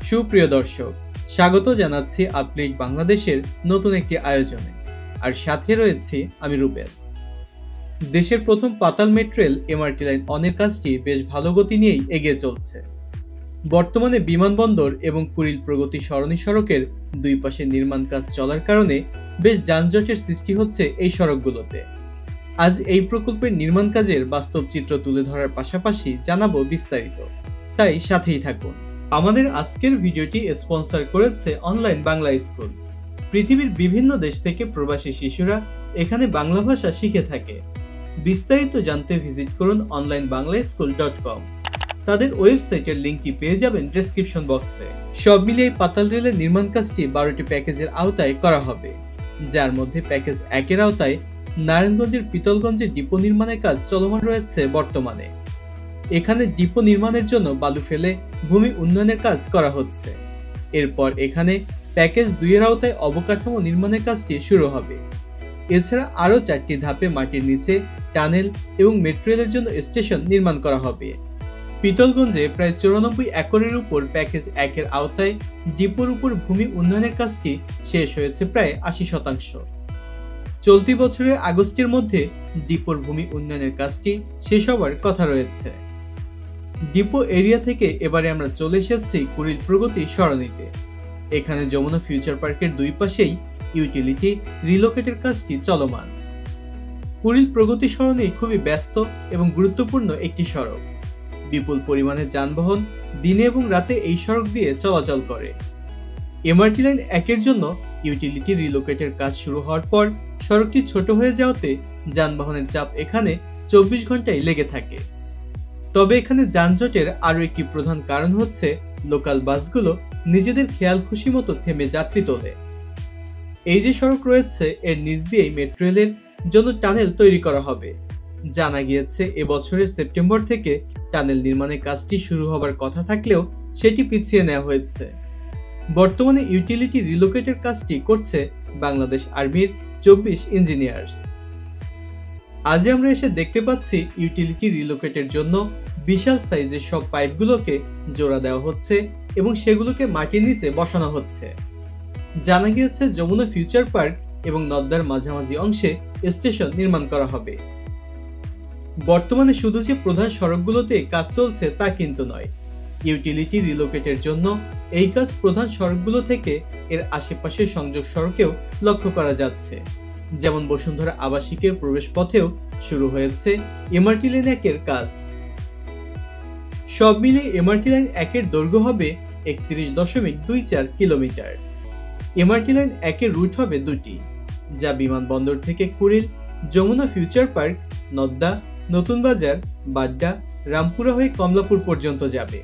সুপ্রিয় দর্শক, স্বাগত জানাচ্ছি আপডেট বাংলাদেশের নতুন একটি আয়োজনে। আর সাথে রয়েছি আমি রুবেল। দেশের প্রথম পাতাল মেট্রো রেল এমআরটি লাইন অনের কাজটি বেশ ভালো গতি নিয়েই এগিয়ে চলছে। বর্তমানে বিমানবন্দর এবং কুড়িল প্রগতি সরণি সড়কের দুই পাশে নির্মাণ কাজ চলার কারণে বেশ যানজটের সৃষ্টি হচ্ছে এই সড়কগুলোতে। আজ এই প্রকল্পের নির্মাণ কাজের বাস্তব চিত্র তুলে ধরার পাশাপাশি জানাবো বিস্তারিত, তাই সাথেই থাকুন। আমাদের আজকের ভিডিওটি স্পন্সর করেছে অনলাইন বাংলা স্কুল। পৃথিবীর বিভিন্ন দেশ থেকে প্রবাসী শিশুরা এখানে বাংলা ভাষা শিখে থাকে। বিস্তারিত জানতে ভিজিট করুন onlinebanglaschool.com। তাদের ওয়েবসাইটের লিঙ্কটি পেয়ে যাবেন ডেসক্রিপশন বক্সে। সব মিলিয়ে পাতাল রেলের নির্মাণ কাজটি 12টি প্যাকেজের আওতায় করা হবে, যার মধ্যে প্যাকেজ 1-এর আওতায় নারায়ণগঞ্জের পিতলগঞ্জে ডিপো নির্মাণের কাজ চলমান রয়েছে বর্তমানে। এখানে ডিপো নির্মাণের জন্য বালু ফেলে ভূমি উন্নয়নের কাজ করা হচ্ছে। এরপর এখানে প্যাকেজ 2-এর আওতায় অবকাঠামো নির্মাণের কাজটি শুরু হবে। এছাড়া আরও 4টি ধাপে মাটির নিচে টানেল এবং মেট্রো রেলের জন্য স্টেশন নির্মাণ করা হবে। পিতলগঞ্জে প্রায় 94 একরের উপর প্যাকেজ 1-এর আওতায় ডিপোর উপর ভূমি উন্নয়নের কাজটি শেষ হয়েছে প্রায় 80%। চলতি বছরের আগস্টের মধ্যে ডিপোর ভূমি উন্নয়নের কাজটি শেষ হওয়ার কথা রয়েছে। ডিপো এরিয়া থেকে এবারে আমরা চলে এসেছি কুড়িল প্রগতি সরণিতে। এখানে যমুনা ফিউচার পার্কের দুই পাশেই ইউটিলিটি রিলোকেটের কাজটি চলমান। কুড়িল প্রগতি সরণি খুবই ব্যস্ত এবং গুরুত্বপূর্ণ একটি সড়ক। বিপুল পরিমাণে যানবাহন দিনে এবং রাতে এই সড়ক দিয়ে চলাচল করে। এমআরটি লাইন 1-এর জন্য ইউটিলিটি রিলোকেটের কাজ শুরু হওয়ার পর সড়কটি ছোট হয়ে যাওয়াতে যানবাহনের চাপ এখানে 24 ঘন্টায় লেগে থাকে। তবে এখানে যানজটের আরও একটি প্রধান কারণ হচ্ছে লোকাল বাসগুলো নিজেদের খেয়াল খুশি মতো থেমে যাত্রী তোলে। এই যে সড়ক রয়েছে এর নিচ দিয়েই মেট্রো রেলের জন্য টানেল তৈরি করা হবে। জানা গিয়েছে এবছরের সেপ্টেম্বর থেকে টানেল নির্মাণের কাজটি শুরু হবার কথা থাকলেও সেটি পিছিয়ে নেওয়া হয়েছে। বর্তমানে ইউটিলিটি রিলোকেটের কাজটি করছে বাংলাদেশ আর্মির 24 ইঞ্জিনিয়ার্স। আজ আমরা এসে দেখতে পাচ্ছি ইউটিলিটি রিলোকেটের জন্য বিশাল সাইজের সব পাইপগুলোকে জোড়া দেওয়া হচ্ছে এবং সেগুলোকে মাটির নিচে বসানো হচ্ছে। জানা গিয়েছে যমুনা ফিউচার পার্ক এবং নদ্দার মাঝামাঝি অংশে স্টেশন নির্মাণ করা হবে। বর্তমানে শুধু যে প্রধান সড়কগুলোতে কাজ চলছে তা কিন্তু নয়, ইউটিলিটি রিলোকেটের জন্য এই কাজ প্রধান সড়কগুলো থেকে এর আশেপাশের সংযোগ সড়কেও লক্ষ্য করা যাচ্ছে। যেমন বসুন্ধরা আবাসিকের প্রবেশ পথেও শুরু হয়েছে এমআরটি লাইন 1-এর কাজ। সব মিলে এমআরটি লাইন 1-এর দৈর্ঘ্য হবে 31.24 কিলোমিটার। এমআরটি লাইন 1-এর রুট হবে 2টি, যা বিমানবন্দর থেকে কুড়িল, যমুনা ফিউচার পার্ক, নদ্দা, নতুন বাজার, বাড্ডা, রামপুরা হয়ে কমলাপুর পর্যন্ত যাবে।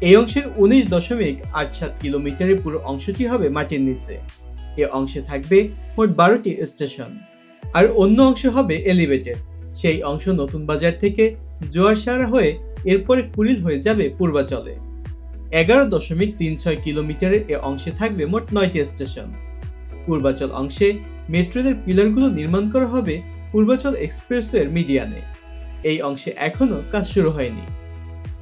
এই অংশের 19.87 কিলোমিটারের পুরো অংশটি হবে মাটির নিচে। এ অংশে থাকবে মোট 12টি স্টেশন, আর অন্য অংশ হবে এলিভেটেড। সেই অংশ নতুন বাজার থেকে জোয়ারসারা হয়ে এরপরে কুড়িল হয়ে যাবে পূর্বাচলে। 11.36 কিলোমিটারের এ অংশে থাকবে মোট 9টি স্টেশন। পূর্বাচল অংশে মেট্রো রেলের পিলারগুলো নির্মাণ করা হবে পূর্বাচল এক্সপ্রেসওয়ের মিডিয়ানে। এই অংশে এখনও কাজ শুরু হয়নি।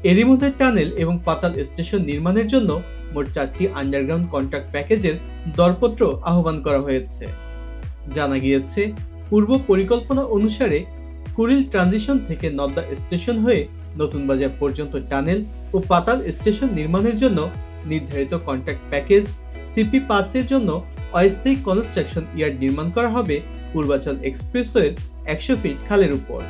এরই মধ্যে টানেল এবং পাতাল স্টেশন নির্মাণের জন্য মোট 4টি আন্ডারগ্রাউন্ড কন্ট্রাক্ট প্যাকেজের দরপত্র আহ্বান করা হয়েছে। জানা গিয়েছে পূর্ব পরিকল্পনা অনুসারে কুড়িল ট্রানজিশন থেকে নদ্দা স্টেশন হয়ে নতুন বাজার পর্যন্ত টানেল ও পাতাল স্টেশন নির্মাণের জন্য নির্ধারিত কন্ট্রাক্ট প্যাকেজ CP5-এর জন্য অস্থায়ী কনস্ট্রাকশন ইয়ার্ড নির্মাণ করা হবে পূর্বাচল এক্সপ্রেসওয়ের 100 ফিট খালের উপর।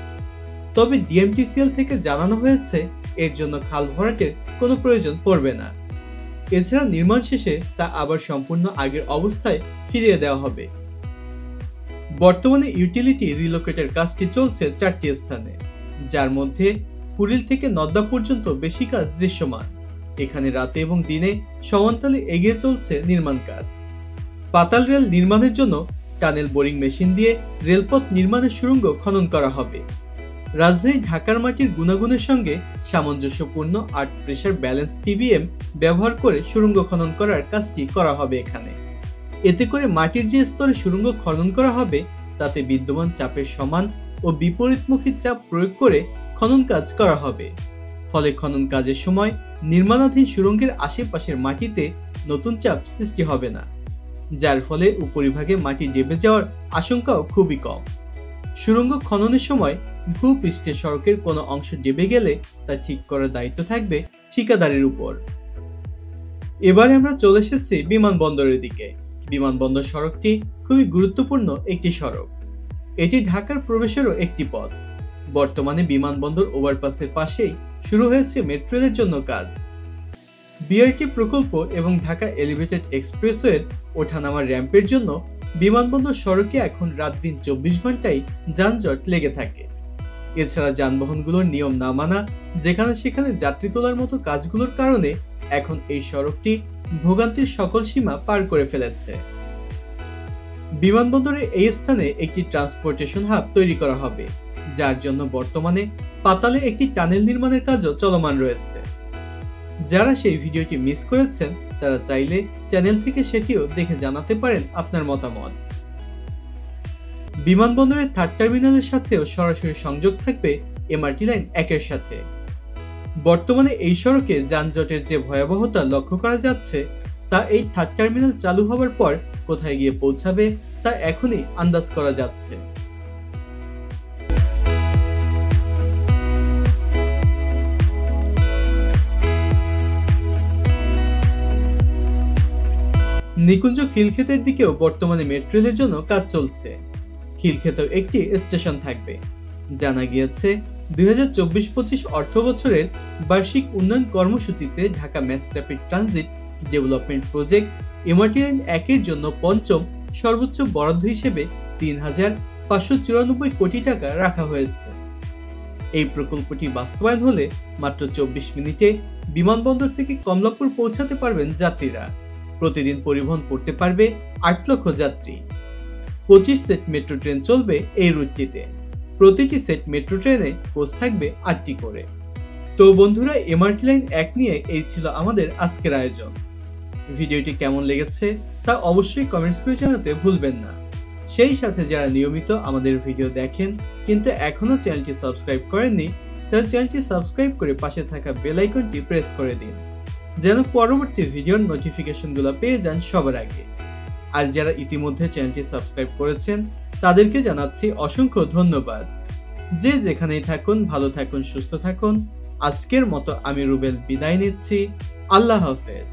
তবে DMTCL থেকে জানানো হয়েছে এর জন্য খাল ভরাটের কোনো প্রয়োজন পড়বে না। এছাড়া নির্মাণ শেষে তা আবার সম্পূর্ণ আগের অবস্থায় ফিরিয়ে দেওয়া হবে। বর্তমানে ইউটিলিটি রিলোকেটের কাজটি চলছে 4টি স্থানে, যার মধ্যে কুড়িল থেকে নদ্দা পর্যন্ত বেশি কাজ দৃশ্যমান। এখানে রাতে এবং দিনে সমান্তালে এগিয়ে চলছে নির্মাণ কাজ। পাতাল রেল নির্মাণের জন্য টানেল বোরিং মেশিন দিয়ে রেলপথ নির্মাণের সুড়ঙ্গ খনন করা হবে। রাজধানী ঢাকার মাটির গুণাগুণের সঙ্গে সামঞ্জস্যপূর্ণ 8 প্রেসার ব্যালেন্স TBM ব্যবহার করে সুড়ঙ্গ খনন করার কাজটি করা হবে এখানে। এতে করে মাটির যে স্তরে সুড়ঙ্গ খনন করা হবে তাতে বিদ্যমান চাপের সমান ও বিপরীতমুখী চাপ প্রয়োগ করে খনন কাজ করা হবে। ফলে খনন কাজের সময় নির্মাণাধীন সুড়ঙ্গের আশেপাশের মাটিতে নতুন চাপ সৃষ্টি হবে না, যার ফলে উপরিভাগে মাটি ডেবে যাওয়ার আশঙ্কাও খুবই কম। সুড়ঙ্গ খননের সময় ভূপৃষ্ঠের সড়কের কোনো অংশ ডেবে গেলে তা ঠিক করার দায়িত্ব থাকবে ঠিকাদারের উপর। এবারে আমরা চলে এসেছি বিমানবন্দরের দিকে। বিমানবন্দর সড়কটি খুবই গুরুত্বপূর্ণ একটি সড়ক। এটি ঢাকার প্রবেশেরও একটি পথ। বর্তমানে বিমানবন্দর ওভারপাসের পাশেই শুরু হয়েছে মেট্রো রেলের জন্য কাজ। বিআরটি প্রকল্প এবং ঢাকা এলিভেটেড এক্সপ্রেসওয়ের ওঠানামার র্যাম্পের জন্য বিমানবন্দর সড়কে এখন রাত দিন 24 ঘন্টায় যানজট লেগে থাকে। এছাড়া যানবাহনগুলোর নিয়ম না মানা, যেখানে সেখানে যাত্রী তোলার মতো কাজগুলোর কারণে এখন এই সড়কটি ভোগান্তির সকল সীমা পার করে ফেলেছে। বিমানবন্দরের এই স্থানে একটি ট্রান্সপোর্টেশন হাব তৈরি করা হবে, যার জন্য বর্তমানে পাতালে একটি টানেল নির্মাণের কাজও চলমান রয়েছে। যারা সেই ভিডিওটি মিস করেছেন তারা চাইলে চ্যানেল থেকে সেটিও দেখে জানাতে পারেন আপনার মতামত। বিমানবন্দরের থার্ড টার্মিনালের সাথেও সরাসরি সংযোগ থাকবে এমআরটি লাইন 1-এর সাথে। বর্তমানে এই সড়কে যানজটের যে ভয়াবহতা লক্ষ্য করা যাচ্ছে তা এই থার্ড টার্মিনাল চালু হওয়ার পর কোথায় গিয়ে পৌঁছাবে তা এখনই আন্দাজ করা যাচ্ছে। নিকুঞ্জ খিলক্ষেতের দিকেও বর্তমানে মেট্রো রেলের জন্য কাজ চলছে। খিলক্ষেতেও একটি স্টেশন থাকবে। জানা গিয়েছে 2024-25 অর্থ বছরের বার্ষিক উন্নয়ন কর্মসূচিতে Dhaka mass rapid transit development project MRT line 1-এর জন্য পঞ্চম সর্বোচ্চ বরাদ্দ হিসেবে 3,594 কোটি টাকা রাখা হয়েছে। এই প্রকল্পটি বাস্তবায়ন হলে মাত্র 24 মিনিটে বিমানবন্দর থেকে কমলাপুর পৌঁছাতে পারবেন যাত্রীরা। প্রতিদিন পরিবহন করতে পারবে 8 লক্ষ যাত্রী। 25 সেট মেট্রো ট্রেন চলবে এই রুটটিতে। প্রতিটি সেট মেট্রো ট্রেনে কোচ থাকবে 8টি করে। তো বন্ধুরা, এমআরটি লাইন 1 নিয়ে এই ছিল আমাদের আজকের আয়োজন। ভিডিওটি কেমন লেগেছে তা অবশ্যই কমেন্টস করে জানাতে ভুলবেন না। সেই সাথে যারা নিয়মিত আমাদের ভিডিও দেখেন কিন্তু এখনো চ্যানেলটি সাবস্ক্রাইব করেননি, তারা চ্যানেলটি সাবস্ক্রাইব করে পাশে থাকা বেল আইকনটি প্রেস করে দিন, যেন পরবর্তী ভিডিওর নোটিফিকেশনগুলো পেয়ে যান সবার আগে। আর যারা ইতিমধ্যে চ্যানেলটি সাবস্ক্রাইব করেছেন তাদেরকে জানাচ্ছি অসংখ্য ধন্যবাদ। যে যেখানেই থাকুন ভালো থাকুন, সুস্থ থাকুন। আজকের মতো আমি রুবেল বিদায় নিচ্ছি। আল্লাহ হাফেজ।